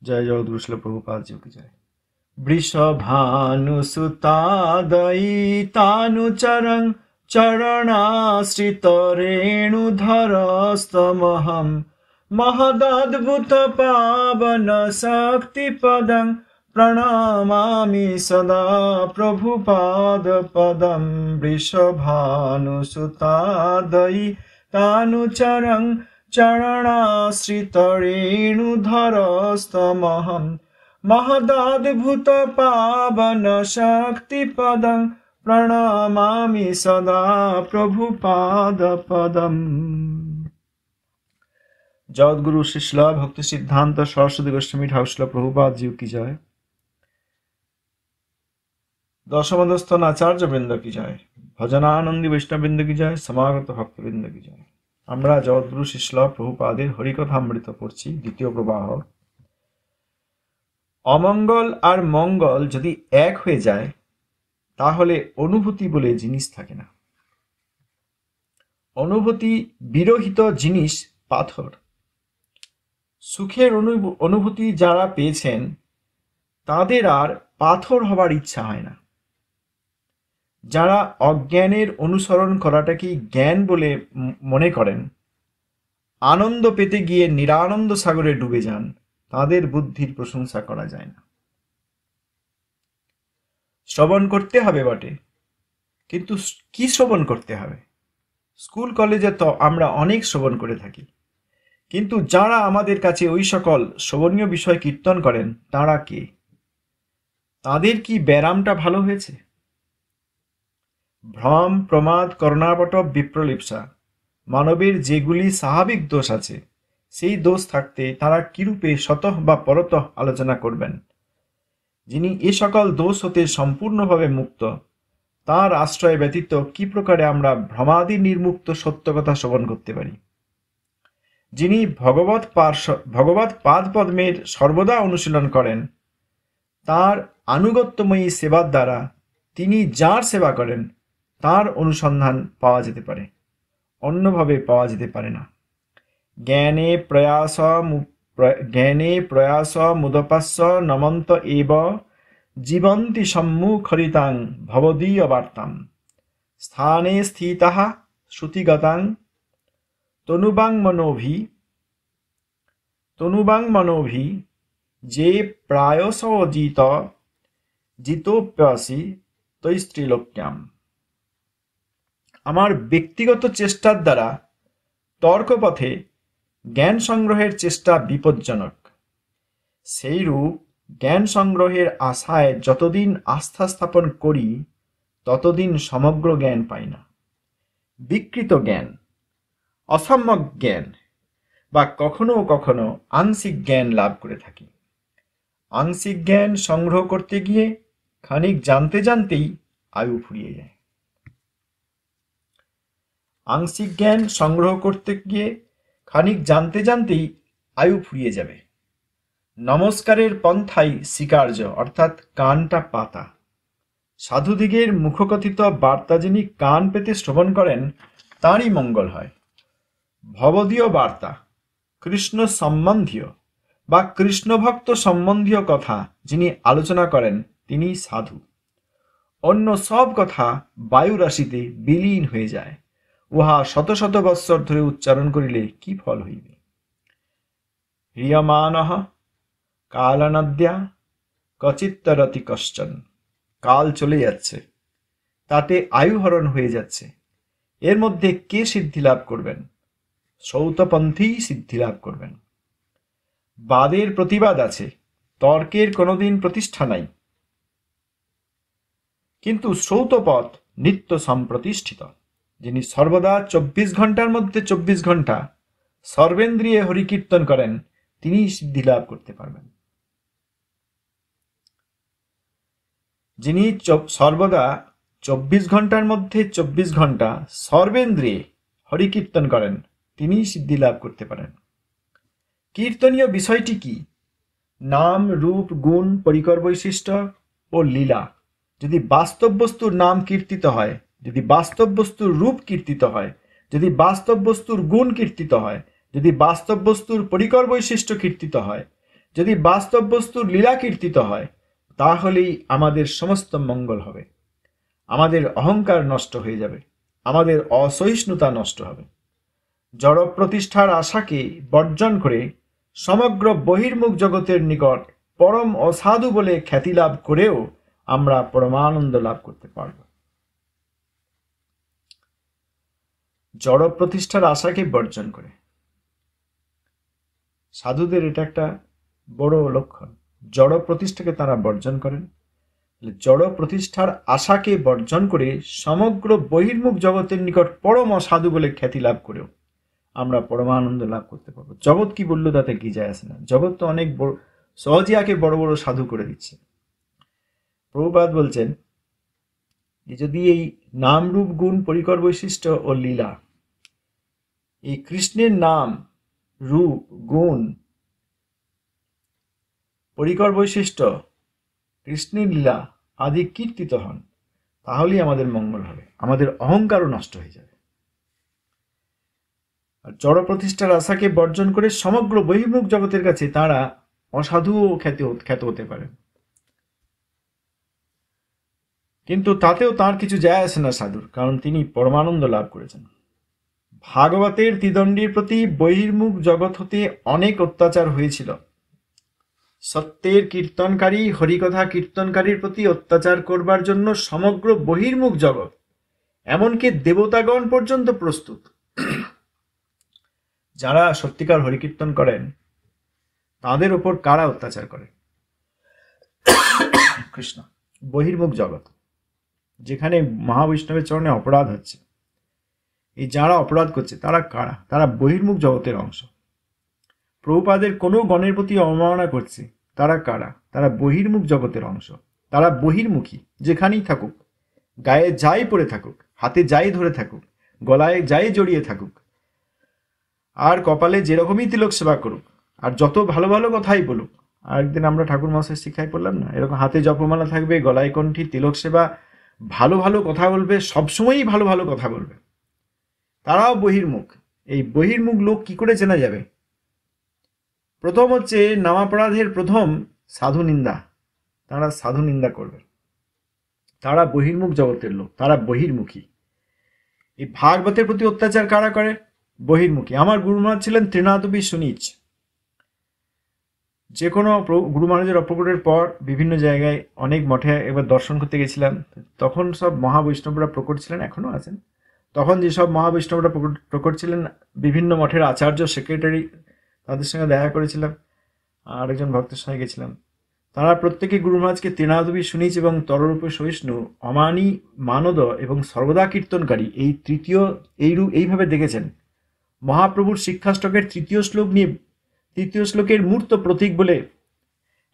जय जगद्गुरु श्रील प्रभुपाद जी की जय। वृषभानुसुतादयितानुचरं चरणाश्रित रेणुधरस्तमहं महदद्भुत पावन शक्तिपदं प्रणमामि सदा प्रभुपाद पदं। वृषभानुसुतादयितानुचरं चरणाश्रित रेणुधरस्तमहं महदद्भुत पावन शक्तिपदं प्रणमामि सदा प्रभुपाद पदम। जगद्गुरु श्रील भक्ति सिद्धांत सरस्वती गोस्वामी ठाकुर श्रील प्रभुपाद जी की जय। दशमदस्थन आचार्य वृंद की जय। भजनानंदी वैष्णव वृंद की जय। समागत भक्त वृंद की जय। আমরা জগদ্গুরু শিষ্য প্রভুপাদের হরিকথামৃত পড়ছি দ্বিতীয় প্রবাহ। অমঙ্গল আর মঙ্গল যদি এক হয়ে যায় তাহলে অনুভূতি বলে জিনিস থাকে না। অনুভূতি বিরহিত জিনিস পাথর। সুখের অনুভূতি যারা পেয়েছেন তাদের আর পাথর হবার ইচ্ছা হয় না। যারা অজ্ঞানের অনুসরণ করাটাকেই জ্ঞান বলে মনে করেন, আনন্দ পেতে গিয়ে নিরানন্দ সাগরে ডুবে যান, তাদের বুদ্ধির প্রশংসা করা যায় না। শ্রবণ করতে হবে বটে, কিন্তু কি শ্রবণ করতে হবে? স্কুল কলেজে তো আমরা অনেক শ্রবণ করে থাকি, কিন্তু যারা আমাদের কাছে ওই সকল শ্রবণীয় বিষয় কীর্তন করেন তারা কে? তাদের কি ব্যারামটা ভালো হয়েছে? ভ্রম, প্রমাদ, করুণাবট, বিপ্রলিপ্সা, মানবের যেগুলি স্বাভাবিক দোষ আছে, সেই দোষ থাকতে তারা কিরূপে স্বতঃ বা পরতঃ আলোচনা করবেন? যিনি এ সকল দোষ হতে সম্পূর্ণভাবে মুক্ত, তার আশ্রয় ব্যতীত কি প্রকারে আমরা ভ্রমাদি নির্মুক্ত সত্য কথা শ্রবণ করতে পারি? যিনি ভগবৎ পাদ পদ্মের সর্বদা অনুশীলন করেন, তার আনুগত্যময়ী সেবার দ্বারা তিনি যার সেবা করেন তার অনুসন্ধান পাওয়া যেতে পারে, অন্যভাবে পাওয়া যেতে পারে না। জ্ঞানে প্রয়াস মুদপাস্য নমন্ত এব জীবন্তি সম্মুখরিতাং ভবদীয় বার্তাম স্থানে স্থিতাঃ শ্রুতিগতাং তনুবাং মনোভি যে প্রায়শ জিতোপ্যসি তৈস্ত্রীলোক্যাম। আমার ব্যক্তিগত চেষ্টার দ্বারা তর্কপথে জ্ঞান সংগ্রহের চেষ্টা বিপজ্জনক। সেইরূপ জ্ঞান সংগ্রহের আশায় যতদিন আস্থা স্থাপন করি ততদিন সমগ্র জ্ঞান পাই না। বিকৃত জ্ঞান, অসম্যক জ্ঞান বা কখনো কখনো আংশিক জ্ঞান লাভ করে থাকি। আংশিক জ্ঞান সংগ্রহ করতে গিয়ে খানিক জানতে জানতেই আয়ু ফুরিয়ে যায়। আংশিক জ্ঞান সংগ্রহ করতে গিয়ে খানিক জানতে জানতেই আয়ু ফুরিয়ে যাবে। নমস্কারের পন্থাই স্বীকার্য, অর্থাৎ কানটা পাতা। সাধুদিগের মুখকথিত বার্তা যিনি কান পেতে শ্রবণ করেন তাঁরই মঙ্গল হয়। ভবদীয় বার্তা, কৃষ্ণ সম্বন্ধীয় বা কৃষ্ণভক্ত সম্বন্ধীয় কথা যিনি আলোচনা করেন তিনি সাধু। অন্য সব কথা বায়ু রাশিতে বিলীন হয়ে যায়। উহা শত শত বৎসর ধরে উচ্চারণ করিলে কি ফল হইবে? হ্রিয়মানঃ কালনদ্যা কচিত্তরতি কশ্চন। কাল চলে যাচ্ছে, তাতে আয়ুহরণ হয়ে যাচ্ছে। এর মধ্যে কে সিদ্ধি লাভ করবেন? শ্রৌতপন্থী সিদ্ধি লাভ করবেন। বাদের প্রতিবাদ আছে, তর্কের কোনোদিন প্রতিষ্ঠা নাই, কিন্তু শ্রৌতপথ নিত্য সম্প্রতিষ্ঠিত। যিনি সর্বদা 24 ঘন্টার মধ্যে 24 ঘন্টা সর্বেন্দ্রিয়ে হরিকীর্তন করেন তিনি সিদ্ধি লাভ করতে পারবেন। যিনি সর্বদা 24 ঘন্টার মধ্যে 24 ঘন্টা সর্বেন্দ্রিয়ে হরিকীর্তন করেন তিনি সিদ্ধি লাভ করতে পারেন। কীর্তনীয় বিষয়টি কি? নাম, রূপ, গুণ, পরিকর বৈশিষ্ট্য ও লীলা। যদি বাস্তব বস্তুর নাম কীর্তিত হয়, যদি বাস্তব বস্তুর রূপ কীর্তিত হয়, যদি বাস্তব বস্তুর গুণ কীর্তিত হয়, যদি বাস্তব বস্তুর পরিকর বৈশিষ্ট্য কীর্তিত হয়, যদি বাস্তব বস্তুর লীলা কীর্তিত হয়, তাহলেই আমাদের সমস্ত মঙ্গল হবে। আমাদের অহংকার নষ্ট হয়ে যাবে, আমাদের অসহিষ্ণুতা নষ্ট হবে। জড় প্রতিষ্ঠার আশাকে বর্জন করে সমগ্র বহির্মুখ জগতের নিকট পরম অসাধু বলে খ্যাতি লাভ করেও আমরা পরমানন্দ লাভ করতে পারব। জড় প্রতিষ্ঠার আশাকে বর্জন করে, সাধুদের এটা একটা বড় লক্ষণ। জড় প্রতিষ্ঠাকে তারা বর্জন করেন। জড় প্রতিষ্ঠার আশাকে বর্জন করে সমগ্র বহির্মুখ জগতের নিকট পরম অসাধু বলে খ্যাতি লাভ করেও আমরা পরমানন্দ লাভ করতে পারবো। জগৎ কি বললো তাতে কি যায় আসে না। জগৎ তো অনেক বড় সহজিয়াকে বড় বড় সাধু করে দিচ্ছে। প্রভুপাদ বলছেন যে যদি এই নাম রূপ গুণ পরিকর বৈশিষ্ট্য ও লীলা, এই কৃষ্ণের নাম রূপ গুণ পরিকর বৈশিষ্ট্য, কৃষ্ণের লীলা আদি কীর্তিত হন, তাহলেই আমাদের মঙ্গল হবে, আমাদের অহংকারও নষ্ট হয়ে যাবে। আর জড় প্রতিষ্ঠার আশাকে বর্জন করে সমগ্র বহির্মুখ জগতের কাছে তারা অসাধু ও খ্যাত হতে পারেন। কিন্তু তাতেও তার কিছু যায় আসে না সাধুর, কারণ তিনি পরমানন্দ লাভ করেছেন। ভাগবতের ত্রিদণ্ডীর প্রতি বহির্মুখ জগৎ হতে অনেক অত্যাচার হয়েছিল। সত্যের কীর্তনকারী, হরিকথা কীর্তনকারীর প্রতি অত্যাচার করবার জন্য সমগ্র বহির্মুখ জগৎ, এমনকি দেবতাগণ পর্যন্ত প্রস্তুত। যারা সত্যিকার হরিকীর্তন করেন তাদের ওপর কারা অত্যাচার করে? কৃষ্ণ। বহির্মুখ জগৎ, যেখানে মহাবৈষ্ণবের চরণে অপরাধ হচ্ছে, এই যারা অপরাধ করছে তারা কারা? তারা বহির্মুখ জগতের অংশ। প্রভুপাদের কোনো গণের প্রতি অবমাননা করছে, তারা কারা? তারা বহির্মুখ জগতের অংশ। তারা বহির্মুখী, যেখানেই থাকুক, গায়ে যাই পরে থাকুক, হাতে যাই ধরে থাকুক, গলায় যাই জড়িয়ে থাকুক, আর কপালে যেরকমই তিলক সেবা করুক, আর যত ভালো ভালো কথাই বলুক। আর একদিন আমরা ঠাকুর মহাশয় শিক্ষায় পড়লাম না, এরকম হাতে জপমালা থাকবে, গলায় কণ্ঠী, তিলক সেবা, ভালো ভালো কথা বলবে, সবসময়ই ভালো ভালো কথা বলবে, তারাও বহির্মুখ। এই বহির্মুখ লোক কি করে চেনা যাবে? প্রথম হচ্ছে নামাপরাধের প্রথম সাধু নিন্দা। তারা সাধু নিন্দা করবে, তারা বহির্মুখ জগতের লোক, তারা বহির্মুখী। এই ভাগবতের প্রতি অত্যাচার কারা করে? বহির্মুখী। আমার গুরু মহারাজ ছিলেন ত্রিনাথবী সুনীচ। যে কোনো গুরু মহারাজের অপকটের পর বিভিন্ন জায়গায় অনেক মঠে একবার দর্শন করতে গেছিলাম, তখন সব মহাবৈষ্ণবরা প্রকট ছিলেন, এখনো আছেন। তখন যেসব মহাবৈষ্ণবরা প্রকট ছিলেন, বিভিন্ন মঠের আচার্য, সেক্রেটারি, তাদের সঙ্গে দেখা করেছিলাম। আর একজন ভক্তের সঙ্গে গেছিলাম। তারা প্রত্যেকে গুরু মহারাজকে ত্রিনাথবী সুনীচ এবং তররূপে সহিষ্ণু, অমানী, মানদ এবং সর্বদা কীর্তনকারী, এই তৃতীয় এইভাবে দেখেছেন। মহাপ্রভুর শিক্ষাষ্টকের তৃতীয় শ্লোকের মূর্ত প্রতীক বলে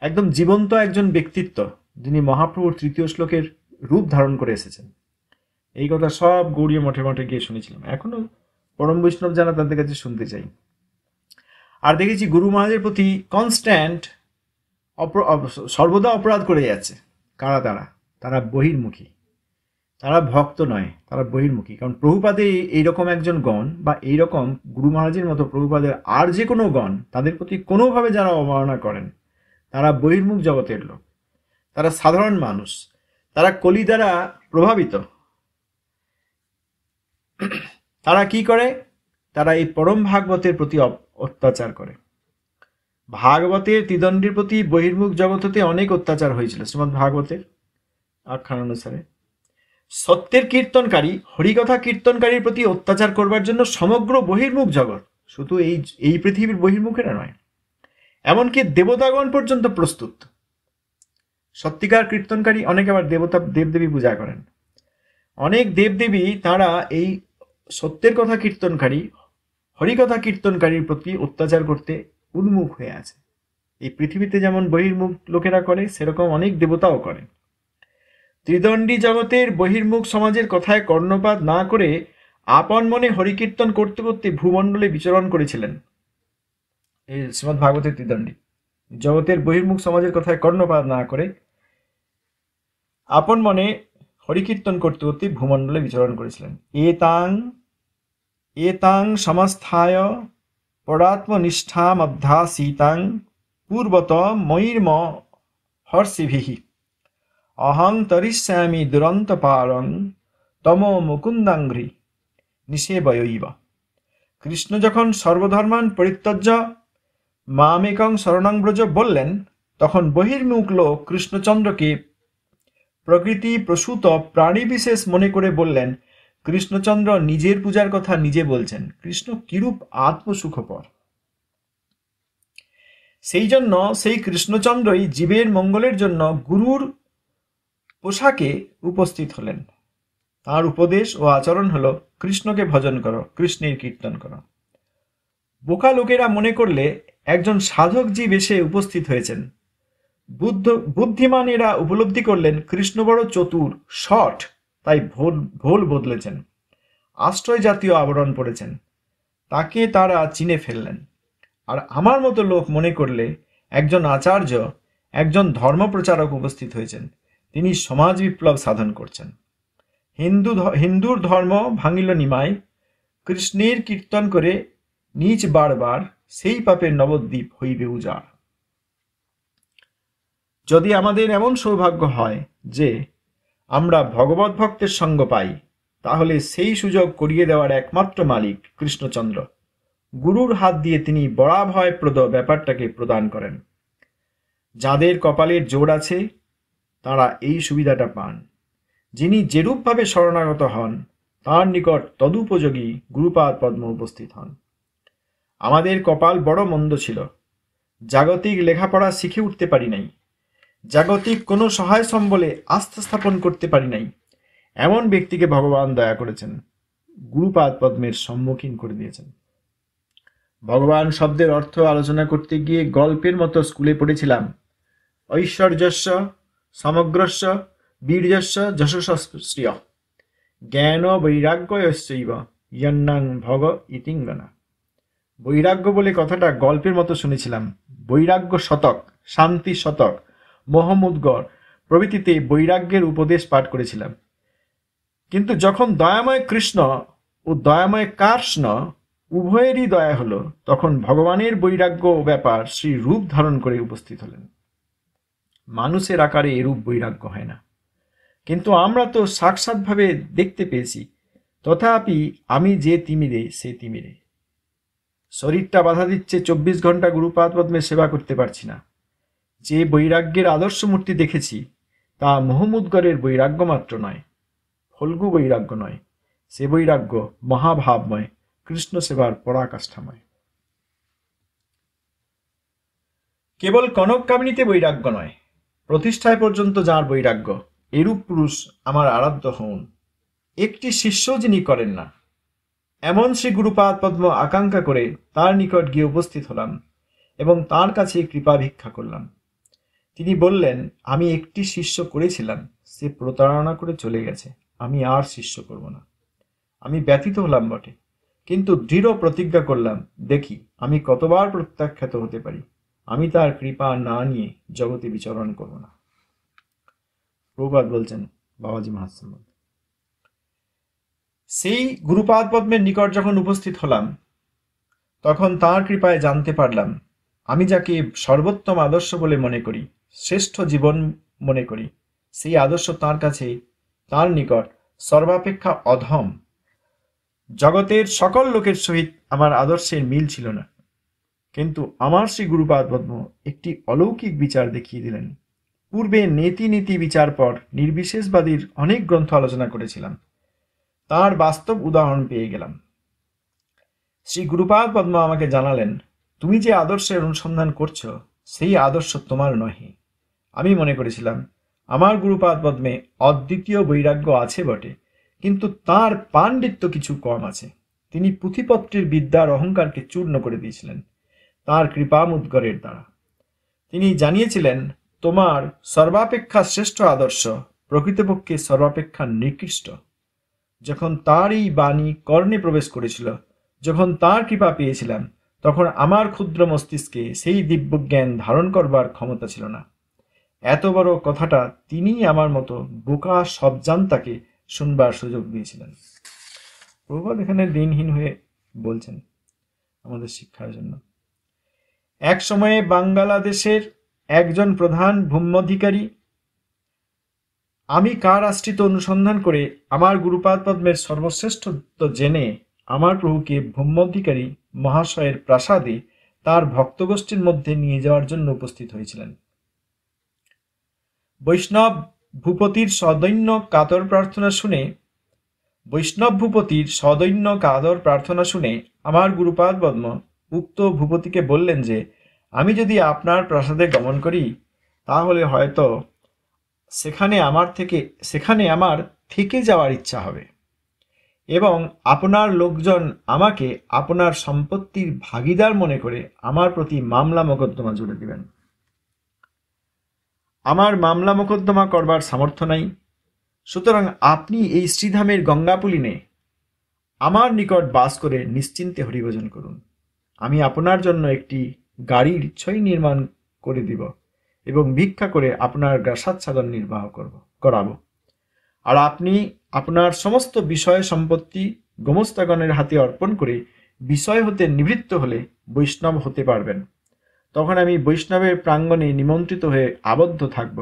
একদম জীবন্ত একজন ব্যক্তিত্ব, যিনি মহাপ্রভুর তৃতীয় শ্লোকের রূপ ধারণ করে এসেছেন। এই কথা সব গৌড়ীয় মঠে মঠে গিয়ে শুনেছিলাম। এখনো পরম বৈষ্ণব যারা, তাদের কাছে শুনতে চাই। আর দেখেছি গুরু মহারাজের প্রতি কনস্ট্যান্ট সর্বদা অপরাধ করে যাচ্ছে। কারা তারা? তারা বহির্মুখী, তারা ভক্ত নয়, তারা বহির্মুখী। কারণ প্রভুপাদে এইরকম একজন গণ, বা এইরকম গুরু মহারাজের মতো প্রভুপাদের আর যে কোনো গণ, তাদের প্রতি কোনোভাবে যারা অবমাননা করেন, তারা বহির্মুখ জগতের লোক, তারা সাধারণ মানুষ, তারা কলি দ্বারা প্রভাবিত। তারা কি করে? তারা এই পরম ভাগবতের প্রতি অত্যাচার করে। ভাগবতের ত্রিদণ্ডীর প্রতি বহির্মুখ জগৎ হতে অনেক অত্যাচার হয়েছিল শ্রীমদ্ ভাগবতের আখ্যান অনুসারে। সত্যের কীর্তনকারী, হরিকথা কীর্তনকারীর প্রতি অত্যাচার করবার জন্য সমগ্র বহির্মুখ জগৎ, শুধু এই পৃথিবীর বহির্মুখেরা নয়, এমনকি দেবতাগণ পর্যন্ত প্রস্তুত। সত্যিকার কীর্তনকারী অনেকে আবার দেবদেবী পূজা করেন। অনেক দেবদেবী তারা এই সত্যের কথা কীর্তনকারী, হরিকথা কীর্তনকারীর প্রতি অত্যাচার করতে উন্মুখ হয়ে আছে। এই পৃথিবীতে যেমন বহির্মুখ লোকেরা করে, সেরকম অনেক দেবতাও করে। ত্রিদণ্ডী জগতের বহির্মুখ সমাজের কথায় কর্ণপাত না করে আপন মনে হরিকীর্তন করতে করতে ভূমণ্ডলে বিচরণ করেছিলেন। এই শ্রীমদ্ ভাগবতের ত্রিদণ্ডী জগতের বহির্মুখ সমাজের কথায় কর্ণপাত না করে আপন মনে হরিকীর্তন করতে করতে ভূমণ্ডলে বিচরণ করেছিলেন। এতাং সমস্থায় পরাত্মনিষ্ঠামধ্যাসীতাং পূর্বত ময়ীর্ম হর্ষিভিঃ অহং তরিষ্যামি দুরন্ত পারং তম মুকুন্দাঙ্ঘ্রি নিষেবয়ৈব। কৃষ্ণ যখন সর্বধর্মান পরিত্যজ্য মামেকং শরণং ব্রজ বললেন, তখন বহির্মুখ লোক কৃষ্ণচন্দ্রকে প্রকৃতি প্রসূত প্রাণী বিশেষ মনে করে বললেন, কৃষ্ণচন্দ্র নিজের পূজার কথা নিজে বলছেন, কৃষ্ণ কিরূপ আত্মসুখপর। সেই জন্য সেই কৃষ্ণচন্দ্রই জীবের মঙ্গলের জন্য গুরুর পোশাকে উপস্থিত হলেন। তার উপদেশ ও আচরণ হলো, কৃষ্ণকে ভজন করো, কৃষ্ণের কীর্তন করো। বোকা লোকেরা মনে করলে একজন সাধক জীব এসে উপস্থিত হয়েছেন। বুদ্ধিমানেরা উপলব্ধি করলেন কৃষ্ণ বড় চতুর, শঠ, তাই ভোল বদলেছেন, আশ্রয় জাতীয় আবরণ পড়েছেন, তাকে তারা চিনে ফেললেন। আর আমার মতো লোক মনে করলে একজন আচার্য, একজন ধর্মপ্রচারক উপস্থিত হয়েছেন, তিনি সমাজ বিপ্লব সাধন করছেন। হিন্দুর ধর্ম ভাঙিল নিমাই, কৃষ্ণের কীর্তন করে নিজ বারবার, সেই পাপের নবদ্বীপ হইবে উজাড়। যদি আমাদের এমন সৌভাগ্য হয় যে আমরা ভগবত ভক্তের সঙ্গ পাই, তাহলে সেই সুযোগ করিয়ে দেওয়ার একমাত্র মালিক কৃষ্ণচন্দ্র। গুরুর হাত দিয়ে তিনি বরাভয়প্রদ ব্যাপারটাকে প্রদান করেন। যাদের কপালের জোর আছে তারা এই সুবিধাটা পান। যিনি যেরূপভাবে শরণাগত হন, তার নিকট তদুপযোগী গুরুপাদ পদ্ম উপস্থিত হন। আমাদের কপাল বড় মন্দ ছিল, জাগতিক লেখাপড়া শিখে উঠতে পারি নাই, জাগতিক কোনো সহায় সম্বলে আস্থা স্থাপন করতে পারি নাই। এমন ব্যক্তিকে ভগবান দয়া করেছেন, গুরুপাদ পদ্মের সম্মুখীন করে দিয়েছেন। ভগবান শব্দের অর্থ আলোচনা করতে গিয়ে গল্পের মতো স্কুলে পড়েছিলাম, ঐশ্বর্যস্য সমগ্রস্য বীর্যস্য যশস্য জ্ঞান বৈরাগ্যয়শ্চৈব ইয়ন্নাং ভগ ইতিঙ্গনা। বৈরাগ্য বলে কথাটা গল্পের মতো শুনেছিলাম। বৈরাগ্য শতক, শান্তি শতক, মোহমুদ্গর প্রভৃতিতে বৈরাগ্যের উপদেশ পাঠ করেছিলাম। কিন্তু যখন দয়াময় কৃষ্ণ ও দয়াময় কৃষ্ণ উভয়েরই দয়া হলো, তখন ভগবানের বৈরাগ্য ব্যাপার শ্রী রূপ ধারণ করে উপস্থিত হলেন। মানুষের আকারে এরূপ বৈরাগ্য হয় না, কিন্তু আমরা তো সাক্ষাৎভাবে দেখতে পেয়েছি। তথাপি আমি যে তিমিরে সে তিমিরে। শরীরটা বাধা দিচ্ছে, 24 ঘন্টা গুরুপাদ পদ্মে সেবা করতে পারছি না। যে বৈরাগ্যের আদর্শ মূর্তি দেখেছি তা মোহমুদ্গরের বৈরাগ্য মাত্র নয়, ফল্গু বৈরাগ্য নয়, সে বৈরাগ্য মহাভাবময়, কৃষ্ণ সেবার পরাকাষ্ঠাময়। কেবল কনক কামিনীতে বৈরাগ্য নয়, প্রতিষ্ঠায় পর্যন্ত যার বৈরাগ্য, এরূপ পুরুষ আমার আরাধ্য হন। একটি শিষ্য যিনি করেন না, এমন শ্রী গুরুপাদ পদ্ম আকাঙ্ক্ষা করে তার নিকট গিয়ে উপস্থিত হলাম এবং তার কাছে কৃপা ভিক্ষা করলাম। তিনি বললেন, আমি একটি শিষ্য করেছিলাম, সে প্রতারণা করে চলে গেছে, আমি আর শিষ্য করব না। আমি ব্যথিত হলাম বটে, কিন্তু দৃঢ় প্রতিজ্ঞা করলাম, দেখি আমি কতবার প্রত্যাখ্যাত হতে পারি, আমি তার কৃপা না নিয়ে জগতে বিচরণ করব না। প্রভুপাদ বলছেন, বাবাজি মহাশ্রম। সেই গুরুপাদ পদ্মের নিকট যখন উপস্থিত হলাম, তখন তাঁর কৃপায় জানতে পারলাম, আমি যাকে সর্বোত্তম আদর্শ বলে মনে করি, শ্রেষ্ঠ জীবন মনে করি, সেই আদর্শ তাঁর কাছে, তাঁর নিকট সর্বাপেক্ষা অধম। জগতের সকল লোকের সহিত আমার আদর্শের মিল ছিল না, কিন্তু আমার শ্রী গুরুপাদ পদ্ম একটি অলৌকিক বিচার দেখিয়ে দিলেন। পূর্বে নেতি নীতি বিচার পর নির্বিশেষবাদীর অনেক গ্রন্থ আলোচনা করেছিলাম, তার বাস্তব উদাহরণ পেয়ে গেলাম। শ্রী গুরুপাদ পদ্ম আমাকে জানালেন, তুমি যে আদর্শের অনুসন্ধান করছো সেই আদর্শ তোমার নহে। আমি মনে করেছিলাম আমার গুরুপাদ পদ্মে অদ্বিতীয় বৈরাগ্য আছে বটে, কিন্তু তার পাণ্ডিত্য কিছু কম আছে। তিনি পুঁথিপত্রের বিদ্যার অহংকারকে চূর্ণ করে দিয়েছিলেন তার কৃপামুদ্গরের দ্বারা। তিনি জানিয়েছিলেন, তোমার সর্বাপেক্ষা শ্রেষ্ঠ আদর্শ প্রকৃতপক্ষে সর্বাপেক্ষা নিকৃষ্ট। যখন তার এই বাণী কর্ণে প্রবেশ করেছিল, যখন তার কৃপা পেয়েছিলাম, তখন আমার ক্ষুদ্র মস্তিষ্কে সেই দিব্যজ্ঞান ধারণ করবার ক্ষমতা ছিল না। এত বড় কথাটা তিনি আমার মতো বোকা সবজান্তাকে শুনবার সুযোগ দিয়েছিলেন। প্রভুপাদ এখানে দিনহীন হয়ে বলছেন আমাদের শিক্ষার জন্য। এক সময়ে বাংলাদেশের একজন প্রধান ভূম্যধিকারী আমি কার আশ্রিত অনুসন্ধান করে আমার গুরুপাদ পদ্মের সর্বশ্রেষ্ঠত্ব জেনে আমার প্রভুকে ভূম্যধিকারী মহাশয়ের প্রাসাদে তার ভক্তগোষ্ঠীর মধ্যে নিয়ে যাওয়ার জন্য উপস্থিত হয়েছিলেন। বৈষ্ণব ভূপতির সদৈন্য কাতর প্রার্থনা শুনে আমার গুরুপাদ পদ্ম উক্ত ভূপতিকে বললেন যে আমি যদি আপনার প্রাসাদে গমন করি তাহলে হয়তো সেখানে আমার থেকে যাওয়ার ইচ্ছা হবে এবং আপনার লোকজন আমাকে আপনার সম্পত্তির ভাগীদার মনে করে আমার প্রতি মামলা মোকদ্দমা জুড়ে দিবেন। আমার মামলা মোকদ্দমা করবার সামর্থ্য নাই, সুতরাং আপনি এই শ্রীধামের গঙ্গাপুলিনে আমার নিকট বাস করে নিশ্চিন্তে হরিভজন করুন। আমি আপনার জন্য একটি গাড়ির ছই নির্মাণ করে দিব এবং ভিক্ষা করে আপনার গ্রাসাচ্ছাদন নির্বাহ করাবো। আর আপনি আপনার সমস্ত বিষয় সম্পত্তি গোমস্তাগণের হাতে অর্পণ করে বিষয় হতে নিবৃত্ত হলে বৈষ্ণব হতে পারবেন। তখন আমি বৈষ্ণবের প্রাঙ্গণে নিমন্ত্রিত হয়ে আবদ্ধ থাকব।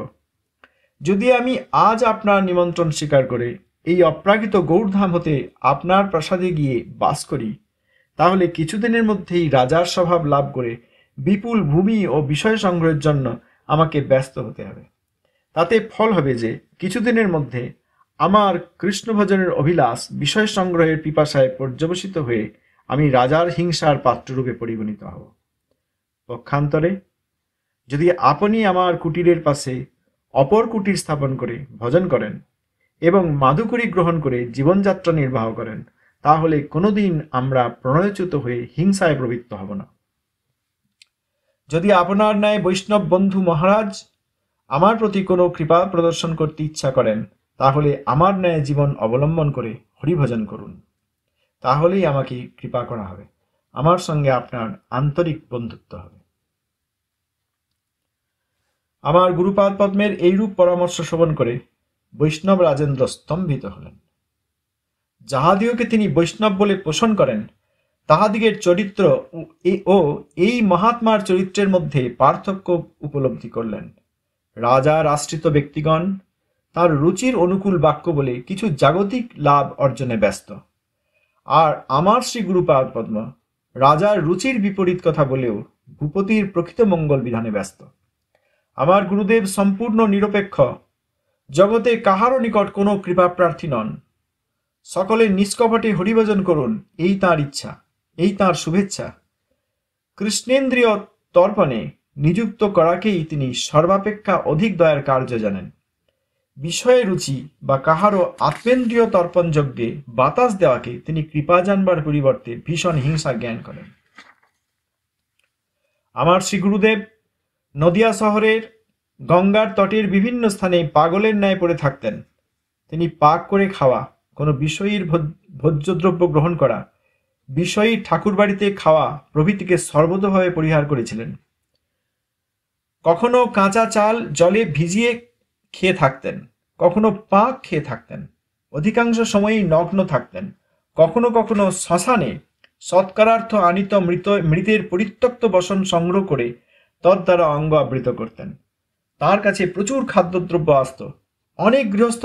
যদি আমি আজ আপনার নিমন্ত্রণ স্বীকার করে এই অপ্রাকৃত গৌড়ধাম হতে আপনার প্রাসাদে গিয়ে বাস করি, তাহলে কিছুদিনের মধ্যেই রাজার স্বভাব লাভ করে বিপুল ভূমি ও বিষয় সংগ্রহের জন্য আমাকে ব্যস্ত হতে হবে। তাতে ফল হবে যে কিছুদিনের মধ্যে আমার কৃষ্ণ ভজনের অভিলাষ বিষয় সংগ্রহের পিপাসায় পর্যবসিত হয়ে আমি রাজার হিংসার পাত্ররূপে পরিগণিত হব। পক্ষান্তরে যদি আপনি আমার কুটিরের পাশে অপর কুটির স্থাপন করে ভজন করেন এবং মাধুকরী গ্রহণ করে জীবনযাত্রা নির্বাহ করেন, তাহলে কোনোদিন আমরা প্রণয়চ্যুত হয়ে হিংসায় প্রবৃত্ত হব না। যদি আপনার ন্যায় বৈষ্ণব বন্ধু মহারাজ আমার প্রতি কোনো কৃপা প্রদর্শন করতে ইচ্ছা করেন, তাহলে আমার ন্যায় জীবন অবলম্বন করে হরিভজন করুন। তাহলেই আমাকে কৃপা করা হবে, আমার সঙ্গে আপনার আন্তরিক বন্ধুত্ব হবে। আমার গুরুপাদ পদ্মের এইরূপ পরামর্শ শ্রবণ করে বৈষ্ণব রাজেন্দ্র স্তম্ভিত হলেন। যাহাদিওকে তিনি বৈষ্ণব বলে পোষণ করেন, তাহাদিগের চরিত্র ও এই মহাত্মার চরিত্রের মধ্যে পার্থক্য উপলব্ধি করলেন। রাজার আশ্রিত ব্যক্তিগণ তার রুচির অনুকূল বাক্য বলে কিছু জাগতিক লাভ অর্জনে ব্যস্ত, আর আমার শ্রী গুরুপাদ পদ্ম রাজার রুচির বিপরীত কথা বলেও ভূপতির প্রকৃত মঙ্গল বিধানে ব্যস্ত। আমার গুরুদেব সম্পূর্ণ নিরপেক্ষ, জগতে কাহারও নিকট কোনো কৃপা প্রার্থী নন। সকলে নিষ্কপটে হরিভজন করুন, এই তাঁর ইচ্ছা, এই তাঁর শুভেচ্ছা। কৃষ্ণেন্দ্রীয় তর্পণে নিযুক্ত করাকেই তিনি সর্বাপেক্ষা অধিক দয়ার কার্য জানেন। বিষয়ে রুচি বা কাহারও আত্মেন্দ্রিয় তর্পণ যজ্ঞে বাতাস দেওয়াকে তিনি কৃপা জানবার পরিবর্তে ভীষণ হিংসা জ্ঞান করেন। আমার শ্রী গুরুদেব নদিয়া শহরের গঙ্গার তটের বিভিন্ন স্থানে পাগলের ন্যায় পড়ে থাকতেন। তিনি পাক করে খাওয়া, কোনো বিষয়ীর ভোজ্যদ্রব্য গ্রহণ করা, বিষয়ী ঠাকুর বাড়িতে খাওয়া প্রভৃতিকে সর্বতভাবে পরিহার করেছিলেন। কখনো কাঁচা চাল জলে ভিজিয়ে খেয়ে থাকতেন, কখনো পাক খেয়ে থাকতেন, অধিকাংশ সময়ই নগ্ন থাকতেন। কখনো কখনো শ্মশানে সৎকারার্থ আনিত মৃতের পরিত্যক্ত বসন সংগ্রহ করে তদ্বারা অঙ্গ আবৃত করতেন। তার কাছে প্রচুর খাদ্যদ্রব্য আসত। অনেক গৃহস্থ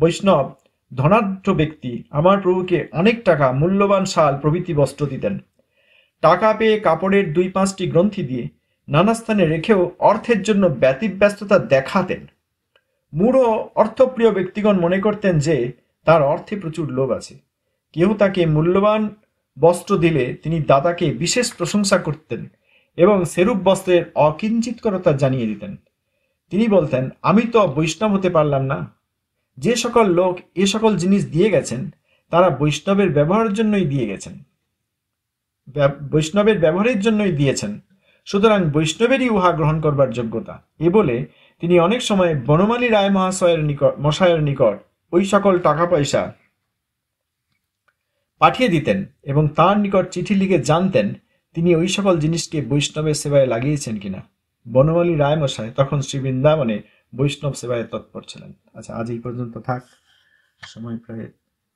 বৈষ্ণব ধনাঢ্য ব্যক্তি আমার প্রভুকে অনেক টাকা, মূল্যবান শাল প্রভৃতি বস্ত্র দিতেন। টাকা পেয়ে কাপড়ের 2-5টি গ্রন্থি দিয়ে নানা স্থানে রেখেও অর্থের জন্য ব্যতিব্যস্ততা দেখাতেন। মূঢ় অর্থপ্রিয় ব্যক্তিগণ মনে করতেন যে তার অর্থে প্রচুর লোভ আছে। কেউ তাকে মূল্যবান বস্ত্র দিলে তিনি দাতাকে বিশেষ প্রশংসা করতেন এবং সেরূপ বস্ত্রের অকিঞ্চিতকরতা জানিয়ে দিতেন। তিনি বলতেন, আমি তো বৈষ্ণব হতে পারলাম না। যে সকল লোক এ সকল জিনিস দিয়ে গেছেন তারা বৈষ্ণবের ব্যবহারের জন্যই দিয়েছেন, সুতরাং বৈষ্ণবেরই উহা গ্রহণ করবার যোগ্যতা। এ বলে তিনি অনেক সময় বনমালী রায় মশায়ের নিকট ওই সকল টাকা পয়সা পাঠিয়ে দিতেন এবং তার নিকট চিঠি লিখে জানতেন তিনি ওই সকল জিনিসকে বৈষ্ণবের সেবায় লাগিয়েছেন কিনা। বনমালী রায় মশাই তখন শ্রী বৃন্দাবনে বৈষ্ণব সেবায় তৎপর ছিলেন। আচ্ছা, আজ এই পর্যন্ত থাক, সময় প্রায়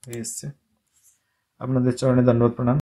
হয়ে এসছে। আপনাদের চরণে দণ্ডবত প্রণাম।